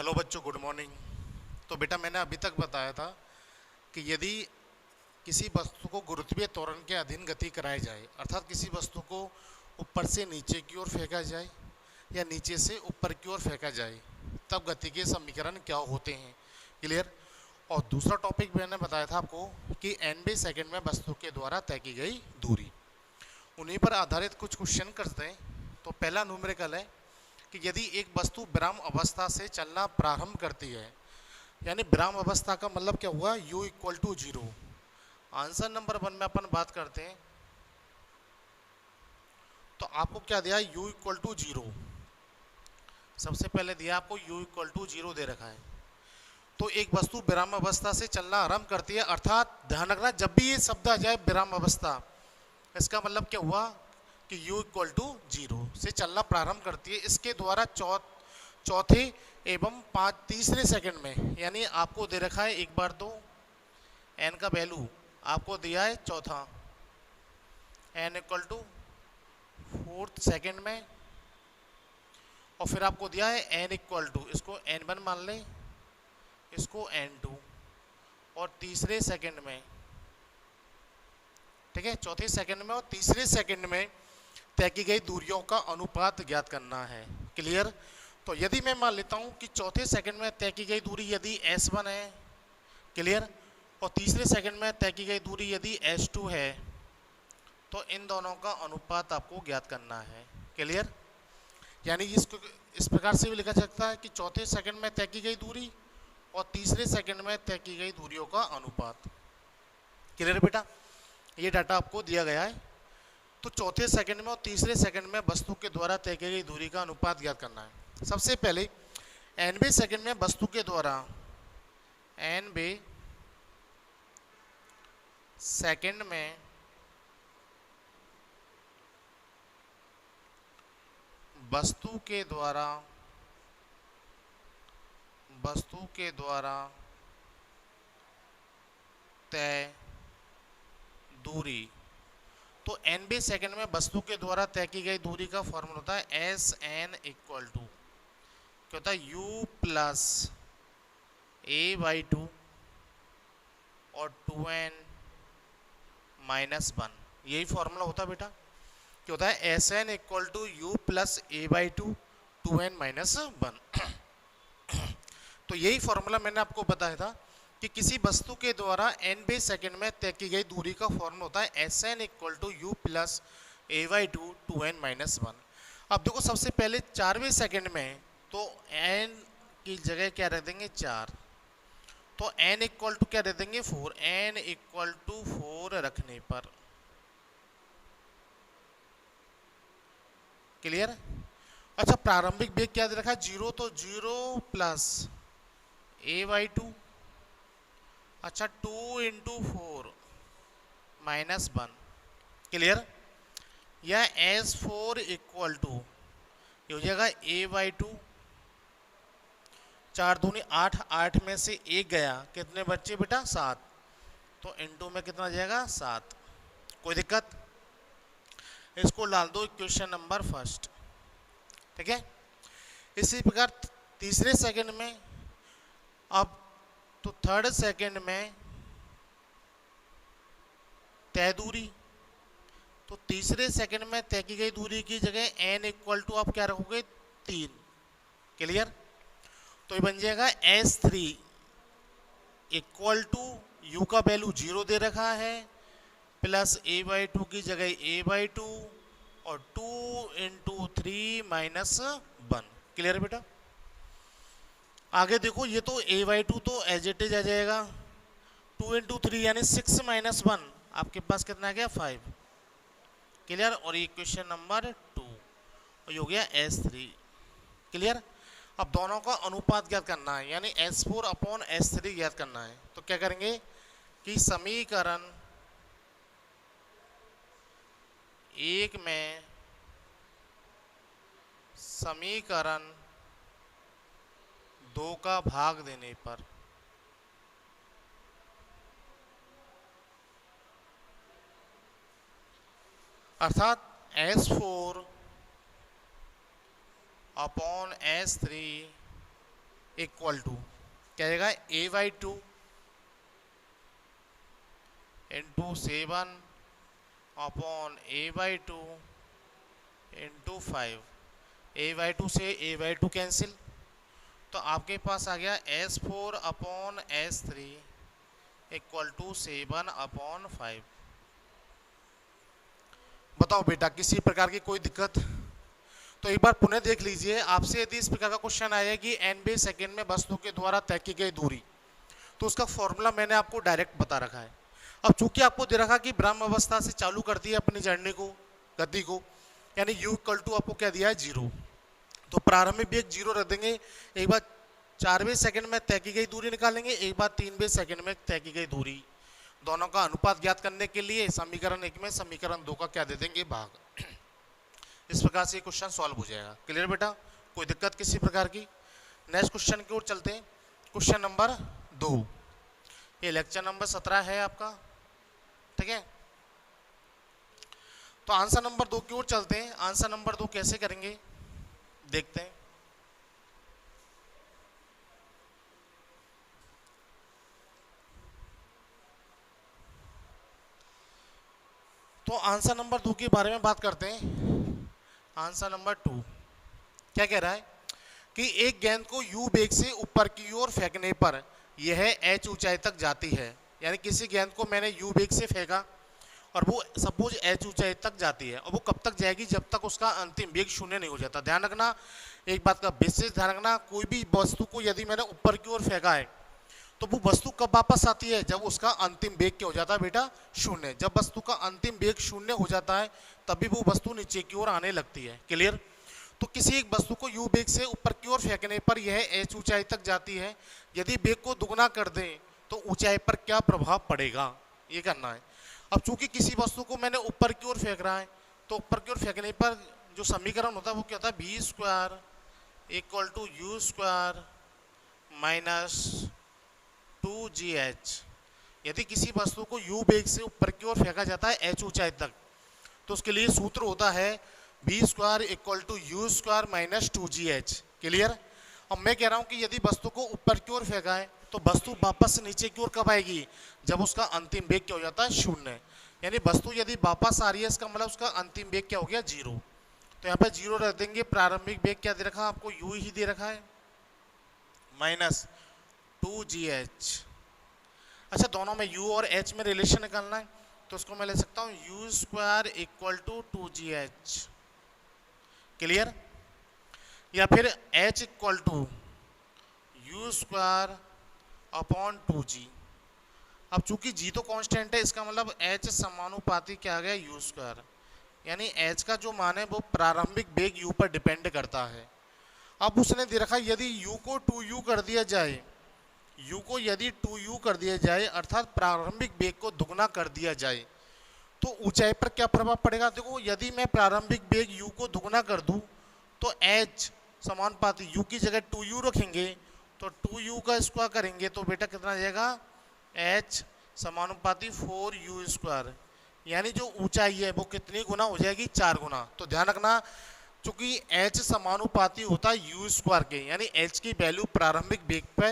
Hello बच्चों, good morning. तो बेटा, मैंने अभी तक बताया था कि यदि किसी वस्तु को गुरुत्वीय त्वरण के अधीन गति कराई जाए, अर्थात किसी वस्तु को ऊपर से नीचे की ओर फेंका जाए या नीचे से ऊपर की ओर फेंका जाए, तब गति के समीकरण क्या होते हैं। क्लियर। और दूसरा टॉपिक मैंने बताया था आपको कि nवे सेकंड में वस्तु के द्वारा तय की गई दूरी। उन्हीं पर आधारित कुछ क्वेश्चन करते हैं। तो पहला न्यूमेरिकल है कि यदि एक वस्तु विराम अवस्था से चलना प्रारंभ करती है, यानी विराम अवस्था का मतलब क्या हुआ, u equal to zero. Answer number 1 में अपन बात करते हैं तो आपको क्या दिया, u इक्वल टू जीरो। सबसे पहले दिया आपको u इक्वल टू जीरो दे रखा है। तो एक वस्तु विराम अवस्था से चलना आरंभ करती है, अर्थात ध्यान रखना जब भी ये शब्द आ जाए विराम अवस्था, इसका मतलब क्या हुआ कि u इक्वल टू जीरो से चलना प्रारंभ करती है। इसके द्वारा चौथे एवं तीसरे सेकंड में, यानी आपको दे रखा है एक बार तो n का वैल्यू आपको दिया है चौथा, n equal to fourth second में, और फिर आपको दिया है n इक्वल टू, इसको n1 मान लें, इसको n2, और तीसरे सेकंड में, ठीक है, चौथे सेकंड में और तीसरे सेकंड में तय की गई दूरियों का अनुपात ज्ञात करना है। क्लियर। तो यदि मैं मान लेता हूं कि चौथे सेकंड में तय की गई दूरी यदि s1 है, क्लियर, और तीसरे सेकंड में तय की गई दूरी यदि s2 है, तो इन दोनों का अनुपात आपको ज्ञात करना है। क्लियर। यानी इसको इस प्रकार से भी लिखा जा सकता है कि चौथे सेकंड में तय की गई दूरी और तीसरे सेकंड में तय की गई दूरियों का अनुपात। क्लियर बेटा, ये डाटा आपको दिया गया है। तो चौथे सेकंड में और तीसरे सेकंड में वस्तु के द्वारा तय की गई दूरी का अनुपात ज्ञात करना है। सबसे पहले nवे सेकंड में वस्तु के द्वारा, nवे सेकंड में वस्तु के द्वारा तय दूरी। तो nवे सेकंड में वस्तु के द्वारा तय की गई दूरी का फॉर्मूला होता है Sn इक्वल टू क्या होता है, u प्लस a/2 और 2n माइनस 1। यही फॉर्मूला होता है बेटा, क्या होता है Sn equal to u plus a/2 2n minus 1। तो यही फॉर्मूला मैंने आपको बताया था कि किसी वस्तु के द्वारा nवे सेकंड में तय की गई दूरी का फॉर्मूला होता है Sn equal to u plus a/2 2n minus 1। अब देखो, सबसे पहले चारवें सेकंड में तो n की जगह क्या रख देंगे, 4, तो n इक्वल टू क्या रख देंगे, 4। n इक्वल टू 4 रखने पर, क्लियर। अच्छा, प्रारंभिक वेग क्या दे रखा है, 0, तो 0 प्लस a/2, अच्छा 2 इंटू 4 माइनस 1। क्लियर। या S4 इक्वल टू ये हो जाएगा a/2, 4 दूनी 8, 8 में से 1 गया, कितने बच्चे बेटा, 7, तो इनटू में कितना जाएगा, 7। कोई दिक्कत, इसको डाल दो क्वेश्चन नंबर फर्स्ट, ठीक है। इसी प्रकार तीसरे सेकंड में, अब तो थर्ड सेकंड में तय दूरी, तो तीसरे सेकंड में तय की गई दूरी की जगह n इक्वल टू आप क्या रखोगे, 3। क्लियर। तो ये बन जाएगा S3 इक्वल टू u का वैल्यू 0 दे रखा है, प्लस a/2 की जगह a/2 और 2 इंटू 3 माइनस 1। क्लियर बेटा। आगे देखो, ये तो a/2 तो एज इट इज आ जाएगा, 2 इंटू 3 यानी 6 माइनस 1, आपके पास कितना आ गया, 5। क्लियर। और ये क्वेश्चन नंबर 2 और ये हो गया S3। क्लियर। अब दोनों का अनुपात ज्ञात करना है, यानी S4 अपॉन S3 ज्ञात करना है। तो क्या करेंगे कि समीकरण 1 में समीकरण 2 का भाग देने पर, अर्थात S4 upon S3 equal to क्या आएगा a/2 into 7 upon a/2 into 5। a/2 से a/2 कैंसिल, तो आपके पास आ गया S4 upon S3 equal to 7 upon 5। बताओ बेटा किसी प्रकार की कोई दिक्कत? तो एक बार पुनः देख लीजिए, आपसे यदि इस प्रकार का क्वेश्चन आया कि nवे सेकेंड में वस्तु के द्वारा तय की गई दूरी, तो उसका फॉर्मूला मैंने आपको डायरेक्ट बता रखा है। अब चूंकि आपको दे रखा कि ब्रह्म अवस्था से चालू करती है अपनी जर्नी को, गति को, यानी u इक्वल टू आपको क्या दिया है 0, तो प्रारंभिक वेग 0 रख देंगे। एक बार 4वें सेकंड में तय की गई दूरी निकालेंगे, एक बार 3वें सेकंड में तय की गई दूरी, दोनों का अनुपात ज्ञात करने के लिए समीकरण 1 में समीकरण 2 का क्या दे देंगे भाग। इस प्रकार से क्वेश्चन सॉल्व हो जाएगा। क्लियर बेटा, कोई दिक्कत किसी प्रकार की? नेक्स्ट क्वेश्चन की ओर चलते हैं। क्वेश्चन नंबर 2, ये लेक्चर नंबर 17 है आपका, ठीक है। तो आंसर नंबर 2 की ओर चलते हैं। आंसर नंबर 2 कैसे करेंगे देखते हैं। तो आंसर नंबर 2 के बारे में बात करते हैं। आंसर नंबर 2 क्या कह रहा है कि एक गेंद को u वेग से ऊपर की ओर फेंकने पर यह h ऊंचाई तक जाती है। यानी किसी गेंद को मैंने u वेग से फेंका और वो सपोज h ऊंचाई तक जाती है, और वो कब तक जाएगी? जब तक उसका अंतिम वेग शून्य नहीं हो जाता। ध्यान रखना, एक बात का विशेष ध्यान रखना, कोई भी वस्तु को यदि मैंने ऊपर की ओर फेंका है तो वो वस्तु कब वापस आती है? जब उसका अंतिम वेग क्या हो जाता है बेटा? शून्य। जब वस्तु का अंतिम वेग शून्य हो जाता है तभी वो वस्तु नीचे की ओर आने लगती है। क्लियर? तो किसी एक वस्तु को u वेग से ऊपर की ओर फेंकने पर यह h ऊंचाई तक जाती है। यदि वेग को दुगना कर दें तो ऊंचाई पर क्या प्रभाव पड़ेगा, ये करना है। अब चूंकि किसी वस्तु को मैंने ऊपर की ओर फेंक रहा है, तो ऊपर की ओर फेंकने पर जो समीकरण होता है वो क्या होता है? v² equal to u² minus 2gh। यदि किसी वस्तु को u वेग से ऊपर की ओर फेंका जाता है h ऊंचाई तक, तो उसके लिए सूत्र होता है v² equal to u² minus 2gh। Clear? अब मैं कह रहा हूं कि यदि वस्तु को ऊपर की ओर फेंका है तो वस्तु वापस नीचे की ओर कब आएगी? जब उसका अंतिम वेग क्या हो जाता है? शून्य। यानी वस्तु यदि वापस आ रही है इसका मतलब उसका अंतिम वेग क्या हो गया? 0। तो यहाँ पे 0 रख देंगे। प्रारंभिक वेग क्या दे रखा है आपको? u ही दे रखा है माइनस 2gh। अच्छा, दोनों में u और h में रिलेशन निकालना है, तो उसको मैं ले सकता हूँ u² equal to 2gh। Clear? या फिर h equal to u² upon 2g। अब चूंकि g तो कांस्टेंट है, इसका मतलब h समानुपाती क्या आ गया? u²। यानी h का जो मान है वो प्रारंभिक वेग u पर डिपेंड करता है। अब उसने दे रखा यदि u को 2u कर दिया जाए, u को यदि 2u कर दिया जाए अर्थात प्रारंभिक वेग को दुगना कर दिया जाए, तो ऊंचाई पर क्या प्रभाव पड़ेगा? देखो, यदि मैं प्रारंभिक वेग u को दुगना कर दूं तो h समानुपाती u की जगह 2u रखेंगे तो 2u का स्क्वायर करेंगे तो बेटा कितना आ जाएगा? h समानुपाती 4u²। यानी जो ऊंचाई है वो कितनी गुना हो जाएगी? 4 गुना। तो ध्यान रखना, चूंकि h समानुपाती होता है u² के, यानी h की वैल्यू प्रारंभिक वेग पे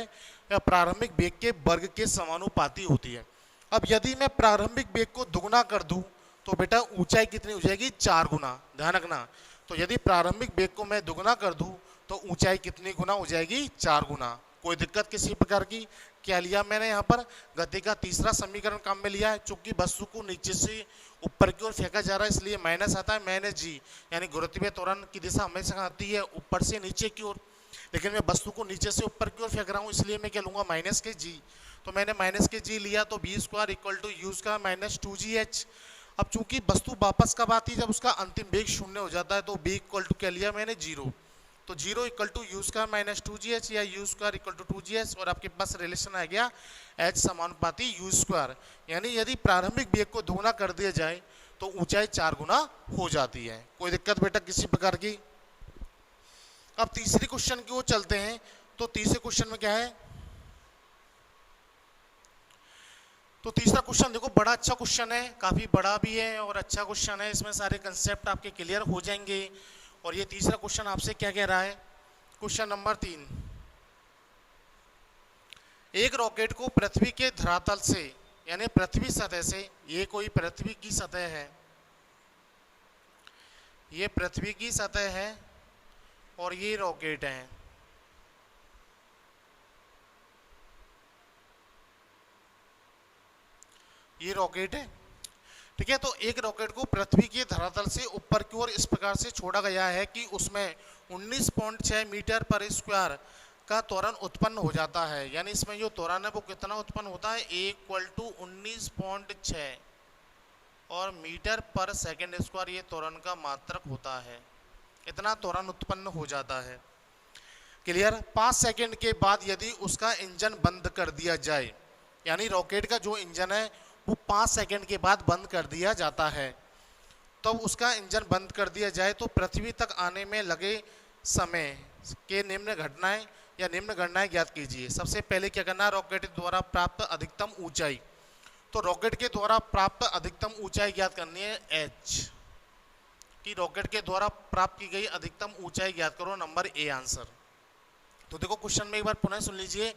या प्रारंभिक वेग के वर्ग के समानुपाती होती है। अब यदि मैं प्रारंभिक वेग को दुगना कर दूं तो बेटा ऊंचाई कितनी हो जाएगी? 4 गुना। ध्यान रखना, तो यदि प्रारंभिक वेग को मैं दुगना कर दूं तो ऊंचाई कितनी गुना हो जाएगी? 4 गुना। कोई दिक्कत किसी प्रकार की? क्या लिया मैंने यहाँ पर? गति का तीसरा समीकरण काम में लिया है। चूंकि वस्तु को नीचे से ऊपर की ओर फेंका जा रहा है इसलिए माइनस आता है, माइनस जी, यानी गुरुत्वीय त्वरण की दिशा हमेशा आती है ऊपर से नीचे की ओर, लेकिन मैं वस्तु को नीचे से ऊपर की ओर फेंक रहा हूँ इसलिए मैं क्या लूंगा? माइनस के जी। तो मैंने माइनस के जी लिया, तो v² equal to u² minus 2gh। अब चूंकि वस्तु वापस कब आती है? जब उसका अंतिम वेग शून्य हो जाता है, तो v इक्वल टू क्या लिया मैंने? 0। तो 0 equal to u² minus 2gh या u² इक्वल टू 2gh, और आपके पास रिलेशन आ गया h समानुपाती u²। यानी यदि प्रारंभिक वेग को दोगुना कर दिया जाए तो ऊंचाई 4 गुना हो जाती है। कोई दिक्कत बेटा किसी प्रकार की? अब तीसरे क्वेश्चन की ओर चलते हैं। तो तीसरे क्वेश्चन में क्या है? तो तीसरा क्वेश्चन देखो, बड़ा अच्छा क्वेश्चन है, काफी बड़ा भी है और अच्छा क्वेश्चन है। इसमें सारे कंसेप्ट आपके क्लियर हो जाएंगे। और ये तीसरा क्वेश्चन आपसे क्या कह रहा है? क्वेश्चन नंबर 3, एक रॉकेट को पृथ्वी के धरातल से यानी पृथ्वी सतह से, ये कोई पृथ्वी की सतह है, ये पृथ्वी की सतह है और ये रॉकेट है। ये रॉकेट है, ठीक है। तो एक रॉकेट को पृथ्वी के धरातल से ऊपर की ओर इस प्रकार से छोड़ा गया है कि उसमें 19.6 मीटर पर स्क्वायर का त्वरण उत्पन्न हो जाता है। यानी इसमें जो त्वरण है वो कितना उत्पन्न होता है, A = 19.6 और मीटर पर सेकंड स्क्वायर ये त्वरण का मात्रक होता है। इतना त्वरण उत्पन्न हो जाता है। क्लियर। 5 सेकंड के बाद यदि उसका इंजन बंद कर दिया जाए, यानी रॉकेट का जो इंजन है वो 5 सेकंड के बाद बंद कर दिया जाता है, तो उसका इंजन बंद कर दिया जाए तो पृथ्वी तक आने में लगे समय के निम्न घटनाएं या निम्न गणनाएं ज्ञात कीजिए। सबसे पहले क्या करना है, रॉकेट द्वारा प्राप्त अधिकतम ऊंचाई। तो रॉकेट के द्वारा प्राप्त अधिकतम ऊंचाई ज्ञात करनी है h, कि रॉकेट के द्वारा प्राप्त की गई अधिकतम ऊंचाई ज्ञात करो, नंबर ए आंसर। तो देखो क्वेश्चन में एक बार पुनः सुन लीजिए।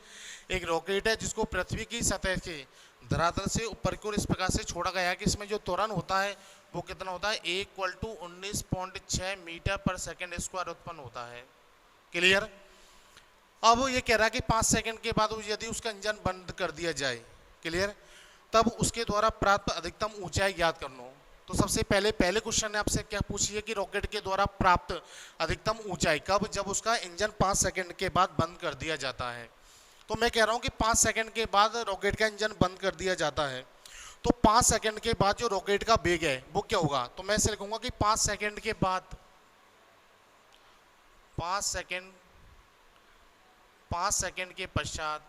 एक रॉकेट है जिसको पृथ्वी की सतह के धरातल से ऊपर की ओर इस प्रकार से छोड़ा गया है कि इसमें जो त्वरण होता है वो कितना होता है, A = 19.6 मीटर पर सेकंड स्क्वायर उत्पन्न होता है। क्लियर। अब वो ये कह रहा है कि 5 सेकंड के बाद यदि उसका इंजन बंद कर दिया जाए, क्लियर, तब उसके द्वारा प्राप्त अधिकतम ऊंचाई ज्ञात करना। तो सबसे पहले क्वेश्चन ने आपसे क्या पूछी है कि रॉकेट के द्वारा प्राप्त अधिकतम ऊंचाई कब, जब उसका इंजन 5 सेकंड के बाद बंद कर दिया जाता है। तो मैं कह रहा हूं कि 5 सेकंड के बाद रॉकेट का इंजन बंद कर दिया जाता है, तो 5 सेकंड के बाद जो रॉकेट का वेग है वो क्या होगा। तो मैं ऐसे लिखूंगा कि 5 सेकंड के बाद 5 सेकंड के पश्चात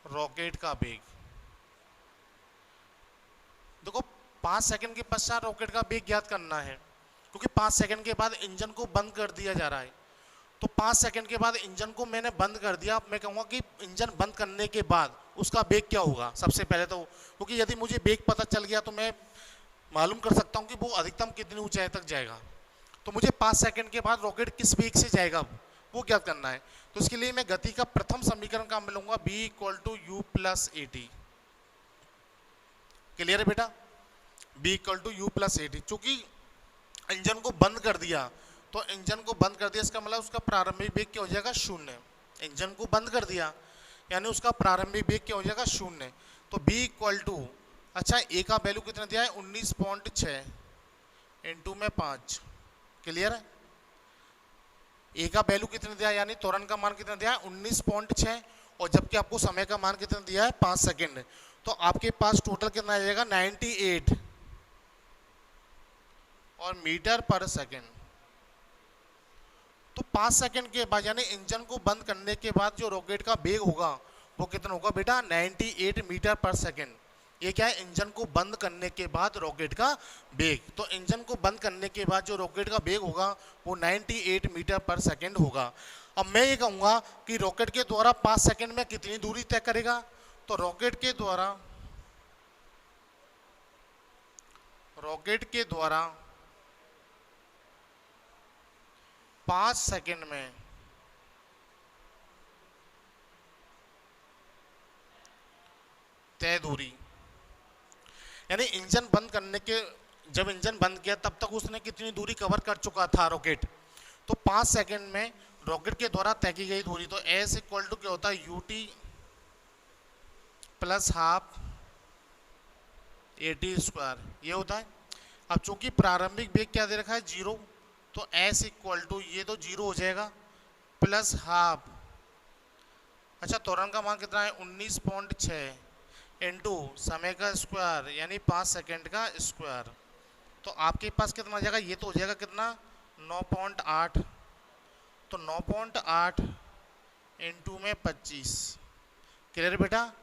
रॉकेट का वेग। देखो 5 सेकंड के पश्चात रॉकेट का वेग ज्ञात करना है, क्योंकि 5 सेकंड के बाद इंजन को बंद कर दिया जा रहा है। तो 5 सेकंड के बाद इंजन को मैंने बंद कर दिया। मैं कहूँगा कि इंजन बंद करने के बाद उसका वेग क्या होगा सबसे पहले तो, क्योंकि यदि मुझे वेग पता चल गया तो मैं मालूम कर सकता हूँ कि वो अधिकतम कितनी ऊंचाई तक जाएगा। तो मुझे 5 सेकंड के बाद रॉकेट किस वेग से जाएगा वो ज्ञात करना है। तो इसके लिए मैं गति का प्रथम समीकरण काम में लूंगा, B = U + AT। क्लियर है बेटा, B = U + AT। चूंकि इंजन को बंद कर दिया, तो इंजन को बंद कर दिया इसका मतलब उसका प्रारंभिक वेग क्या हो जाएगा, 0। इंजन को बंद कर दिया यानी उसका प्रारंभिक वेग क्या हो जाएगा, 0। तो B = अच्छा ए का वैल्यू कितना दिया है, 19.6 × 5। क्लियर है। ए का वैल्यू कितना दिया, यानी त्वरण का मान कितना दिया है, 19.6, और जबकि आपको समय का मान कितना दिया है, 5 सेकंड। तो आपके पास टोटल कितना आ जाएगा, 98 और मीटर पर सेकंड। तो 5 सेकंड के बाद यानी इंजन को बंद करने के बाद जो रॉकेट का वेग होगा वो कितना होगा बेटा, 98 मीटर पर सेकंड। ये क्या है, इंजन को बंद करने के बाद रॉकेट का वेग। तो इंजन को बंद करने के बाद जो रॉकेट का वेग होगा वो 98 मीटर पर सेकंड होगा। अब मैं ये कहूँगा कि रॉकेट के द्वारा 5 सेकंड में कितनी दूरी तय करेगा। तो रॉकेट के द्वारा 5 सेकंड में तय दूरी, यानी इंजन बंद करने के, जब इंजन बंद किया तब तक उसने कितनी दूरी कवर कर चुका था रॉकेट। तो 5 सेकंड में रॉकेट के द्वारा तय की गई दूरी, तो S = क्या होता है, UT + ½ AT², ये होता है। अब चूंकि प्रारंभिक वेग क्या दे रखा है, 0, तो S = ये तो 0 हो जाएगा +½ अच्छा त्वरण का मान कितना है, 19.6 इंटू समय का स्क्वायर यानी 5 सेकंड का स्क्वायर। तो आपके पास कितना आ जाएगा, ये तो हो जाएगा कितना, 9.8। तो 9.8 इंटू में 25। क्लियर बेटा।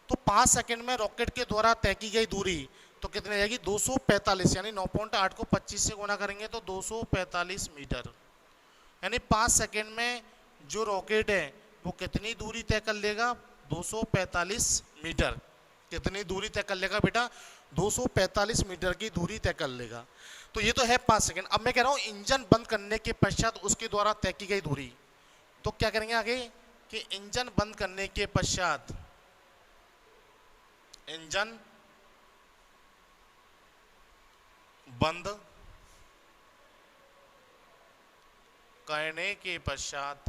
तो 5 सेकंड में रॉकेट के द्वारा तय की गई दूरी तो कितनी जाएगी, 245, यानी 9.8 को 25 से गुना करेंगे तो 245 मीटर। यानी 5 सेकंड में जो रॉकेट है वो कितनी दूरी तय कर लेगा, 245 मीटर। कितनी दूरी तय कर लेगा बेटा, 245 मीटर की दूरी तय कर लेगा। तो ये तो है 5 सेकंड। अब मैं कह रहा हूं इंजन बंद करने के पश्चात उसके द्वारा तय की गई दूरी। तो क्या करेंगे आगे कि इंजन बंद करने के पश्चात, इंजन बंद करने के पश्चात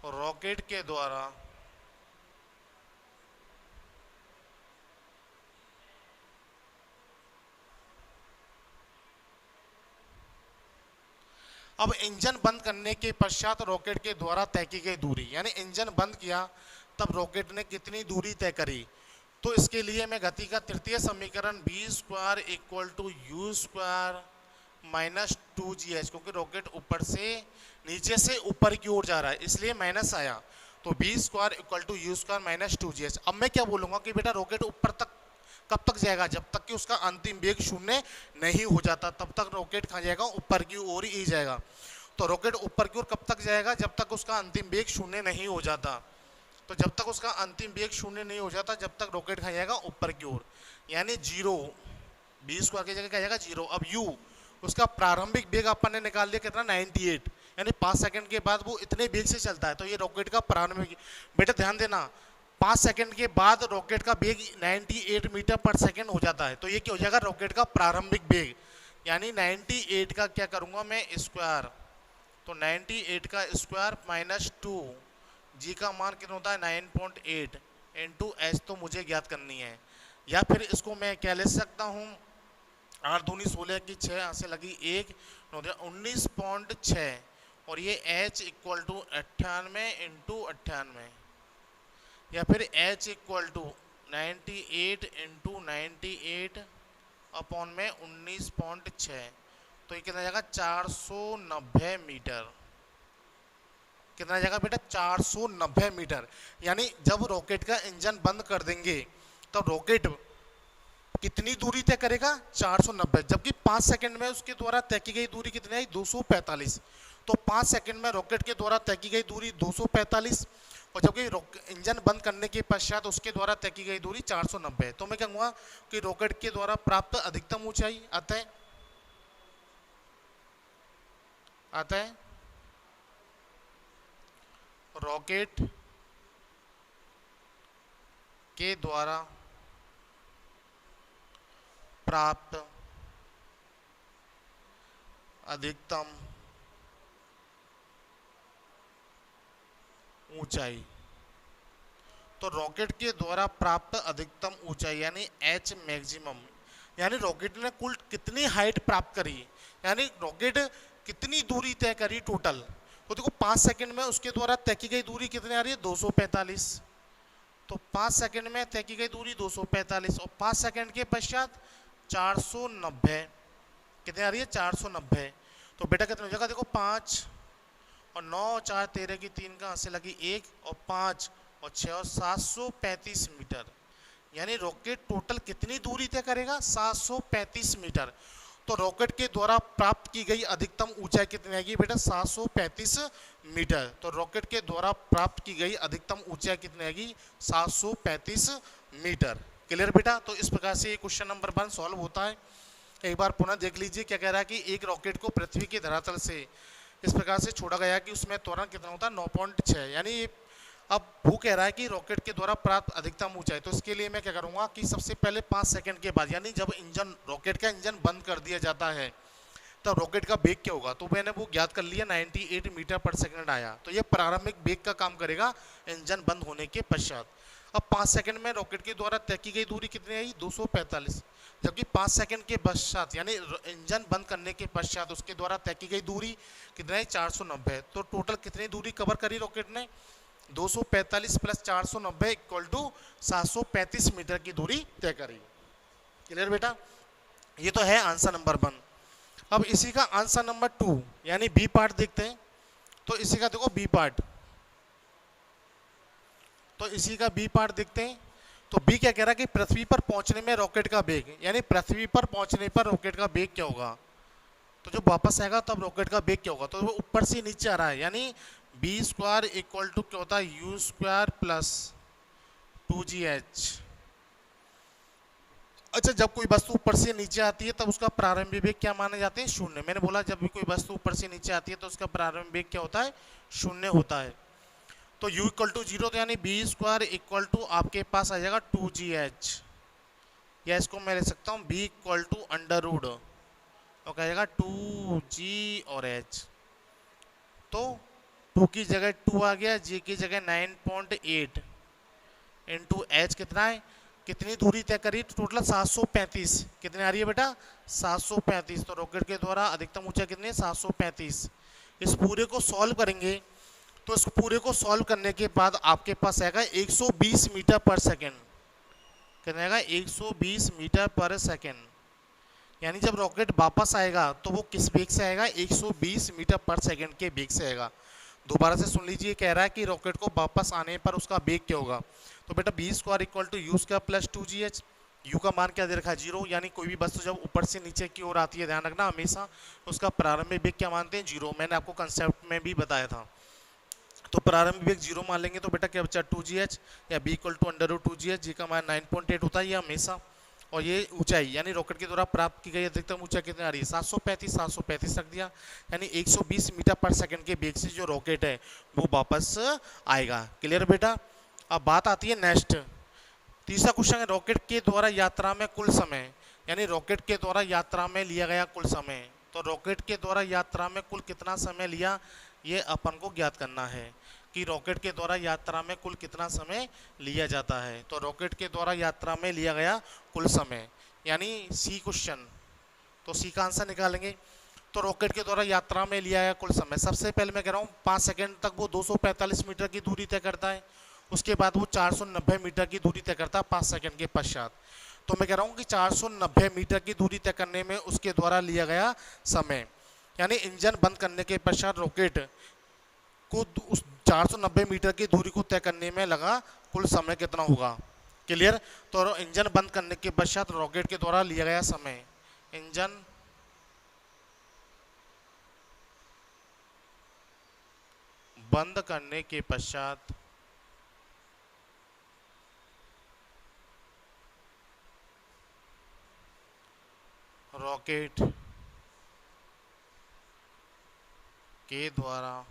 रॉकेट के द्वारा अब इंजन बंद करने के पश्चात रॉकेट के द्वारा तय की गई दूरी, यानी इंजन बंद किया तब रॉकेट ने कितनी दूरी तय करी। तो इसके लिए मैं गति का तृतीय समीकरण v² equal to u² minus 2gh, क्योंकि रॉकेट ऊपर से नीचे से ऊपर की ओर जा रहा है इसलिए माइनस आया, तो v² equal to u² minus 2gh। अब मैं क्या बोलूंगा कि बेटा रॉकेट ऊपर तक कब तक जाएगा, जब तक कि उसका अंतिम वेग शून्य नहीं हो जाता, तब तक रॉकेट कहाँ जाएगा, ऊपर की ओर ही जाएगा। तो रॉकेट ऊपर की ओर कब तक जाएगा, जब तक उसका अंतिम वेग शून्य नहीं हो जाता। तो जब तक उसका अंतिम वेग शून्य नहीं हो जाता, जब तक रॉकेट कहाँ जाएगा, ऊपर की ओर, यानी 0, v² की जगह क्या जाएगा 0। अब u उसका प्रारंभिक वेग अपन ने निकाल लिया कितना 98, यानी 5 सेकंड के बाद वो इतने वेग से चलता है। तो ये रॉकेट का प्रारंभिक, बेटा ध्यान देना 5 सेकंड के बाद रॉकेट का वेग 98 मीटर पर सेकंड हो जाता है। तो ये क्या हो जाएगा रॉकेट का प्रारंभिक वेग, यानी 98 का क्या करूंगा मैं स्क्वायर, तो 98 का स्क्वायर माइनस 2, जी का मान कितना होता है 9.8 इंटू एच, तो मुझे ज्ञात करनी है। या फिर इसको मैं क्या ले सकता हूँ 8 दूनी 16 की 6 यहाँ से लगी 1, 19.6, और ये h इक्वल टू 98 इंटू 98, या फिर h equal to 98 into 98 upon में 19.6, तो ये कितना जाएगा 490 मीटर। कितना जाएगा बेटा 490 मीटर। यानी जब रॉकेट का इंजन बंद कर देंगे तब रॉकेट कितनी दूरी तय करेगा 490, जबकि 5 सेकंड में उसके द्वारा तय की गई दूरी कितनी आई 245। तो 5 सेकंड में रॉकेट के द्वारा तय की गई दूरी 245, और जबकि इंजन बंद करने के पश्चात उसके द्वारा तय की गई दूरी 490। तो मैं कहूँगा कि रॉकेट के द्वारा प्राप्त अधिकतम ऊंचाई अतः रॉकेट के द्वारा प्राप्त अधिकतम ऊंचाई, तो रॉकेट के द्वारा प्राप्त अधिकतम ऊंचाई यानी h मैक्सिमम, यानी रॉकेट ने कुल कितनी हाइट प्राप्त करी, यानी रॉकेट कितनी दूरी तय करी टोटल। तो देखो 5 सेकंड में उसके द्वारा तय की गई दूरी कितनी आ रही है 245, तो 5 सेकंड में तय की गई दूरी 245, और 5 सेकंड के पश्चात 490, कितनी आ रही है 490। तो बेटा कितना हो जाएगा देखो 5 और 9 4 13 की 3 कहाँ से लगी 1 और 5 और 6 और 735 मीटर, यानी रॉकेट टोटल कितनी दूरी तय करेगा 735 मीटर। तो रॉकेट के द्वारा प्राप्त की गई अधिकतम ऊंचाई कितनी आएगी बेटा 735 मीटर। तो रॉकेट के द्वारा प्राप्त की गई अधिकतम ऊंचाई कितनी आएगी 735 मीटर। क्लियर बेटा। तो इस प्रकार से ये क्वेश्चन नंबर 1 सॉल्व होता है। एक बार पुनः देख लीजिए क्या कह रहा है कि एक रॉकेट को पृथ्वी के धरातल से इस प्रकार से छोड़ा गया कि उसमें त्वरण कितना होता है 9.6, यानी अब वो कह रहा है कि रॉकेट के द्वारा प्राप्त अधिकतम ऊंचाई। तो इसके लिए मैं क्या करूंगा कि सबसे पहले 5 सेकंड के बाद, यानी जब इंजन रॉकेट का इंजन बंद कर दिया जाता है तब रॉकेट का वेग क्या होगा, तो मैंने वो ज्ञात कर लिया 98 मीटर पर सेकंड आया। तो ये प्रारंभिक वेग का काम करेगा इंजन बंद होने के पश्चात। अब 5 सेकंड में रॉकेट के द्वारा तय की गई दूरी कितनी आई 245, जबकि 5 सेकंड के पश्चात यानी इंजन बंद करने के पश्चात उसके द्वारा तय की गई दूरी कितनी आई 490। तो टोटल कितनी दूरी कवर करी रॉकेट ने 245 प्लस 490 इक्वल टू 735 मीटर की दूरी तय करी। क्लियर बेटा। ये तो है आंसर नंबर 1। अब इसी का आंसर नंबर 2 यानी बी पार्ट देखते हैं। तो इसी का देखो बी पार्ट, तो इसी का बी पार्ट देखते हैं। तो बी क्या कह रहा है कि पृथ्वी पर पहुंचने में रॉकेट का वेग, यानी पृथ्वी पर पहुंचने पर रॉकेट का वेग क्या होगा, तो जब वापस आएगा तब रॉकेट का वेग क्या होगा। तो वो ऊपर से नीचे आ रहा है, यानी बी स्क्वायर इक्वल टू क्या होता है यू स्क्वायर प्लस 2gh, अच्छा, जब कोई वस्तु ऊपर से नीचे आती है तब उसका प्रारंभिक वेग क्या माने जाते हैं? शून्य। मैंने बोला जब भी कोई वस्तु ऊपर से नीचे आती है तो उसका प्रारंभिक वेग क्या होता है? शून्य होता है। तो u इक्वल टू जीरो, तो यानी बी स्क्वायर इक्वल टू आपके पास आ जाएगा 2gh, या इसको मैं ले सकता हूँ b equal to under root, तो क्या जाएगा 2g और h। तो 2 की जगह 2 आ गया, g की जगह 9.8 इंटू एच कितना है, कितनी दूरी तय करी? टोटल 735। कितनी आ रही है बेटा? 735। तो रॉकेट के द्वारा अधिकतम ऊंचाई कितनी है? 735। इस पूरे को सॉल्व करेंगे तो इस पूरे को सॉल्व करने के बाद आपके पास आएगा 120 मीटर पर सेकेंड। कितना आएगा? 120 मीटर पर सेकेंड। यानी जब रॉकेट वापस आएगा तो वो किस वेग से आएगा? 120 मीटर पर सेकेंड के वेग से आएगा। दोबारा से सुन लीजिए, कह रहा है कि रॉकेट को वापस आने पर उसका वेग क्या होगा। तो बेटा b square equal to u square plus 2gh। U का मान क्या दे रखा है? 0। यानी कोई भी वस्तु जब ऊपर से नीचे की ओर आती है, ध्यान रखना हमेशा, उसका प्रारंभिक वेग क्या मानते हैं? 0। मैंने आपको कंसेप्ट में भी बताया था। तो प्रारंभिक वेग 0 मान लेंगे तो बेटा क्या बचा? 2gh, या b equal to under root 2gh। जी का मान 9.8 होता है ये हमेशा। और ये ऊंचाई यानी रॉकेट के द्वारा प्राप्त की गई अधिकतम ऊंचाई कितनी आ रही है? 735। 735 रख दिया, यानी 120 मीटर पर सेकंड के वेग से जो रॉकेट है वो वापस आएगा। क्लियर बेटा? अब बात आती है नेक्स्ट, तीसरा क्वेश्चन है रॉकेट के द्वारा यात्रा में कुल समय, यानी रॉकेट के द्वारा यात्रा में लिया गया कुल समय। तो रॉकेट के द्वारा यात्रा में कुल कितना समय लिया, ये अपन को ज्ञात करना है कि रॉकेट के द्वारा यात्रा में कुल कितना समय लिया जाता है। तो रॉकेट के द्वारा यात्रा में लिया गया कुल समय, यानी सी क्वेश्चन। तो सी का आंसर निकालेंगे। तो रॉकेट के द्वारा यात्रा में लिया गया कुल समय, सबसे पहले मैं कह रहा हूँ 5 सेकंड तक वो 245 मीटर की दूरी तय करता है। उसके बाद वो 490 मीटर की दूरी तय करता है 5 सेकंड के पश्चात। तो मैं कह रहा हूँ कि 490 मीटर की दूरी तय करने में उसके द्वारा लिया गया समय, यानी इंजन बंद करने के पश्चात रॉकेट को उस 490 मीटर की दूरी को तय करने में लगा कुल समय कितना होगा। क्लियर? तो इंजन बंद करने के पश्चात रॉकेट के द्वारा लिया गया समय, इंजन बंद करने के पश्चात रॉकेट के द्वारा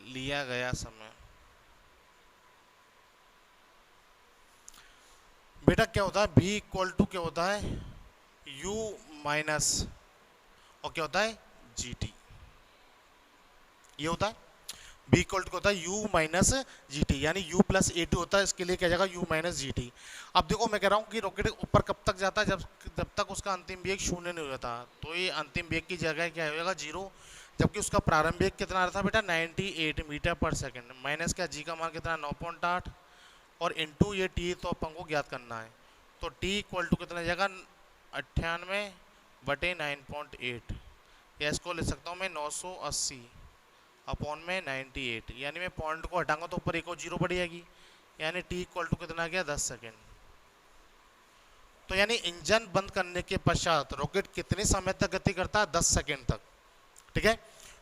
लिया गया समय। बेटा क्या होता है? v इक्वल टू क्या होता है? u माइनस, और क्या होता है? gt। ये होता है b इक्वल टू होता है u माइनस gt, यानी u प्लस a2 होता है। इसके लिए क्या जाएगा? u minus gt। अब देखो मैं कह रहा हूँ कि रॉकेट ऊपर कब तक जाता है? जब तक उसका अंतिम वेग शून्य नहीं होता। तो ये अंतिम वेग की जगह क्या होगा? 0। जबकि उसका प्रारंभिक वेग कितना आ रहा था बेटा? 98 मीटर पर सेकंड। माइनस क्या? g का मान कितना? 9.8, और इंटू ये t तो अपन को ज्ञात करना है। तो t इक्वल टू कितना जाएगा? 98/9.8, या इसको ले सकता हूँ मैं 980 अपॉन में 98, यानी मैं पॉइंट को हटाऊंगा तो ऊपर एक और जीरो बढ़ जाएगी, यानी t इक्वल टू कितना आ गया? 10 सेकेंड। तो यानी इंजन बंद करने के पश्चात रॉकेट कितने समय तक गति करता है? 10 सेकेंड तक। ठीक है?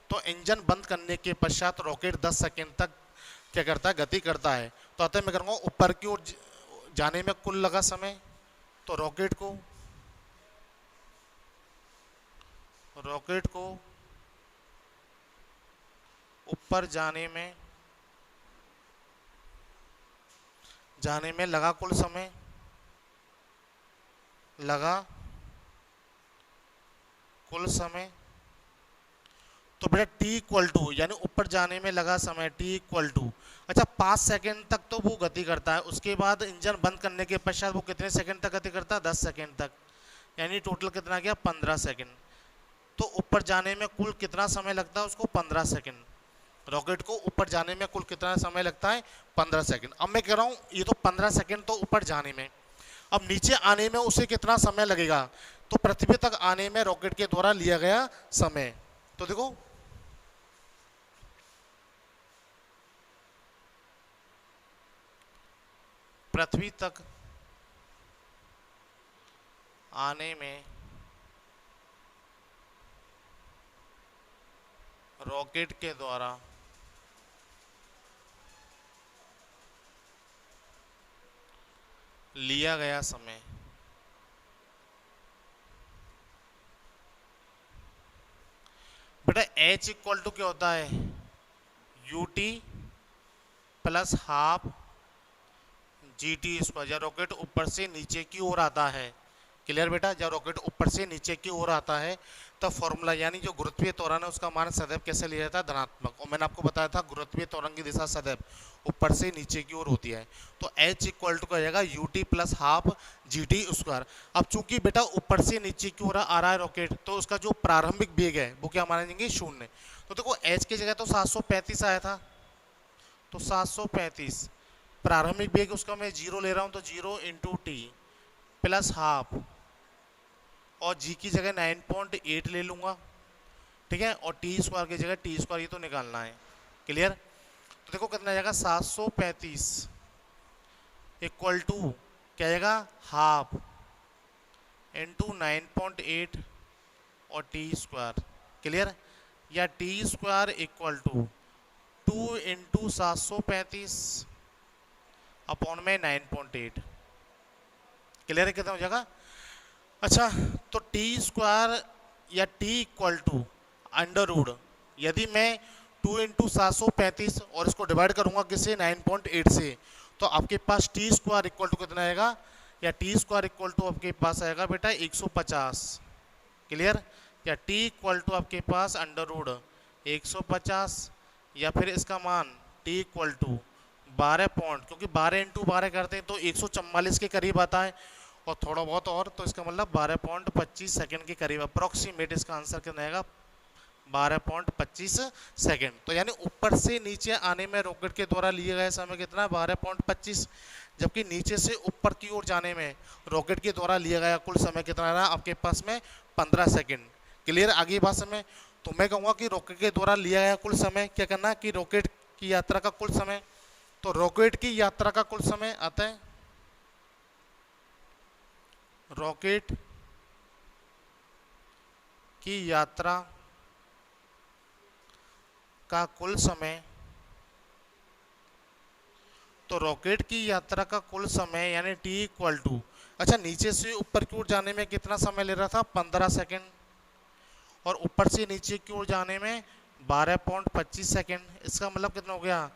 तो इंजन बंद करने के पश्चात रॉकेट 10 सेकेंड तक क्या करता है? गति करता है। तो अतः मैं करूँगा ऊपर की ओर जाने में कुल लगा समय, तो रॉकेट को ऊपर जाने में लगा कुल समय, तो बेटा t इक्वल टू, यानी ऊपर जाने में लगा समय t इक्वल टू, अच्छा 5 सेकेंड तक तो वो गति करता है। उसके बाद इंजन बंद करने के पश्चात वो कितने सेकेंड तक गति करता है? 10 सेकेंड तक, यानी टोटल कितना गया? 15 सेकेंड। तो ऊपर जाने में कुल कितना समय लगता है उसको? 15 सेकेंड। रॉकेट को ऊपर जाने में कुल कितना समय लगता है? 15 सेकेंड। अब मैं कह रहा हूँ ये तो 15 सेकेंड तो ऊपर जाने में, अब नीचे आने में उसे कितना समय लगेगा? तो पृथ्वी तक आने में रॉकेट के द्वारा लिया गया समय, तो देखो पृथ्वी तक आने में रॉकेट के द्वारा लिया गया समय। बेटा h इक्वल टू क्या होता है, ut plus half gt square. जब रॉकेट ऊपर से नीचे की ओर आता है, क्लियर बेटा, जब रॉकेट ऊपर से नीचे की ओर आता है तब फॉर्मूला यानी जो गुरुत्वीय त्वरण है उसका मान सदैव कैसे लिया जाता है, धनात्मक। और मैंने आपको बताया था गुरुत्वीय त्वरण की दिशा सदैव ऊपर से नीचे की ओर होती है। तो h इक्वल टू क्या जाएगा, ut plus half gt square. अब चूंकि बेटा ऊपर से नीचे की ओर आ रहा है रॉकेट, तो उसका जो प्रारंभिक वेग है वो क्या मानेंगे, शून्य। तो देखो h की जगह तो 735 आया था, तो 735 प्रारंभिक वेग उसका मैं 0 ले रहा हूं, तो 0 इंटू टी प्लस हाफ, और g की जगह 9.8 ले लूंगा, ठीक है, और टी स्क्वायर की जगह टी स्क्वायर ये तो निकालना है, क्लियर। तो देखो कितना जाएगा, 735 इक्वल टू क्या जाएगा, हाफ इंटू 9.8 और टी स्क्वायर, क्लियर, या t square equal to 2 into 735 upon में 9.8, क्लियर है, कितना हो जाएगा। अच्छा, तो टी स्क्वायर या t equal to under root, यदि मैं 2 इंटू 735 और इसको डिवाइड करूंगा किससे, 9.8 से, तो आपके पास टी स्क्वायर इक्वल टू कितना आएगा, या टी स्क्वायर इक्वल टू आपके पास आएगा बेटा 150, क्लियर, या टी इक्वल टू आपके पास अंडर रूड 150, या फिर इसका मान टी इक्वल टू 12 पॉइंट, क्योंकि 12 इंटू 12 करते हैं तो 144 के करीब आता है, और थोड़ा बहुत और, तो इसका मतलब 12.25 सेकंड के करीब अप्रोक्सीमेट इसका आंसर कितना आएगा, 12.25 सेकंड। तो यानी ऊपर से नीचे आने में रॉकेट के द्वारा लिए गए समय कितना, 12.25, जबकि नीचे से ऊपर की ओर जाने में रॉकेट के द्वारा लिया गया कुल समय कितना रहा आपके पास में, 15 सेकंड, क्लियर। आगे बात समय, तो मैं कहूँगा कि रॉकेट के द्वारा लिया गया कुल समय क्या करना, कि रॉकेट की यात्रा का कुल समय, तो रॉकेट की यात्रा का कुल समय आता है, रॉकेट की यात्रा का कुल समय, तो रॉकेट की यात्रा का कुल समय यानी t इक्वल टू, अच्छा नीचे से ऊपर की ओर जाने में कितना समय ले रहा था, 15 सेकंड, और ऊपर से नीचे की ओर जाने में 12.25 सेकंड। इसका मतलब कितना हो गया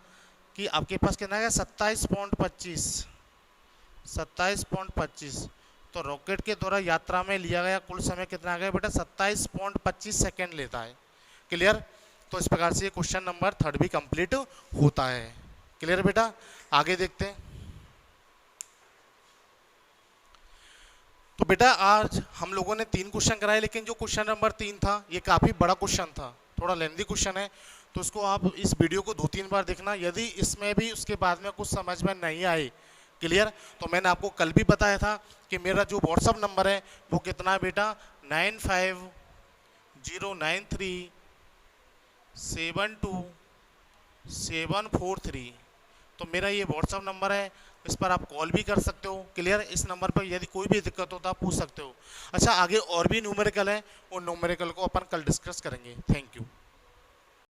कि आपके पास कितना है, 27.25। तो रॉकेट के द्वारा यात्रा में लिया गया कुल समय कितना आ गया बेटा, 27.25 सेकेंड लेता है, क्लियर। तो इस प्रकार से ये क्वेश्चन नंबर 3 भी कंप्लीट होता है, क्लियर बेटा। आगे देखते हैं। तो बेटा आज हम लोगों ने 3 क्वेश्चन कराए, लेकिन जो क्वेश्चन नंबर 3 था ये काफ़ी बड़ा क्वेश्चन था, थोड़ा लेंथी क्वेश्चन है, तो इसको आप इस वीडियो को 2-3 बार देखना। यदि इसमें भी उसके बाद में कुछ समझ में नहीं आए, क्लियर, तो मैंने आपको कल भी बताया था कि मेरा जो व्हाट्सअप नंबर है वो कितना है बेटा, 9509372743। तो मेरा ये व्हाट्सअप नंबर है, इस पर आप कॉल भी कर सकते हो, क्लियर। इस नंबर पर यदि कोई भी दिक्कत हो तो आप पूछ सकते हो। अच्छा, आगे और भी न्यूमेरिकल है, उन न्यूमेरिकल को अपन कल डिस्कस करेंगे। Thank you.